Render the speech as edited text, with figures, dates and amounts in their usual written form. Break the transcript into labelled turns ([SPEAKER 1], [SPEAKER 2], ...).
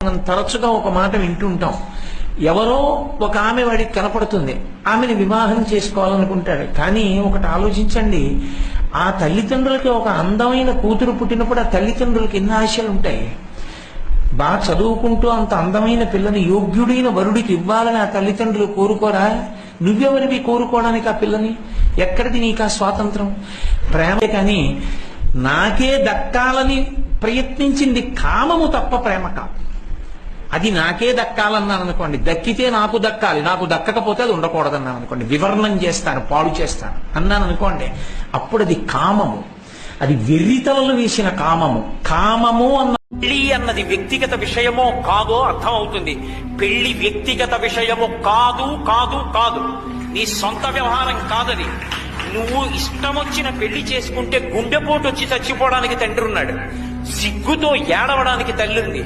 [SPEAKER 1] మనం తరచుగా ఒక మాట వింటుంటాం. ఎవరో ఒక ఆమె వాడికి కనపడుతుంది, ఆమెను వివాహం చేసుకోవాలనుకుంటాడు. కానీ ఒకటి ఆలోచించండి, ఆ తల్లిదండ్రులకి ఒక అందమైన కూతురు పుట్టినప్పుడు ఆ తల్లిదండ్రులకి ఎన్ని ఆశలు ఉంటాయి. బాగా చదువుకుంటూ అంత అందమైన పిల్లని యోగ్యుడైన వరుడికి ఇవ్వాలని ఆ తల్లిదండ్రులు కోరుకోరా? నువ్వెవరివి కోరుకోవడానికి ఆ పిల్లని? ఎక్కడిది నీకు ఆ స్వాతంత్రం? ప్రేమే కానీ నాకే దక్కాలని ప్రయత్నించింది కామము తప్ప ప్రేమ కాదు. అది నాకే దక్కాలన్నాను అనుకోండి, దక్కితే నాకు దక్కాలి, నాకు దక్కకపోతే అది ఉండకూడదన్నాను అనుకోండి, వివర్ణం చేస్తాను, పాడు చేస్తాను అన్నాను అనుకోండి, అప్పుడు అది కామము. అది వెర్రితలలు వేసిన కామము. కామము అన్న పెళ్లి అన్నది వ్యక్తిగత విషయమో కాదో అర్థం అవుతుంది. పెళ్లి వ్యక్తిగత విషయము కాదు కాదు కాదు, నీ సొంత వ్యవహారం కాదది. నువ్వు ఇష్టం వచ్చిన పెళ్లి చేసుకుంటే గుండెపోటు వచ్చి చచ్చిపోవడానికి తండ్రి ఉన్నాడు, సిగ్గుతో ఏడవడానికి తల్లి ఉంది.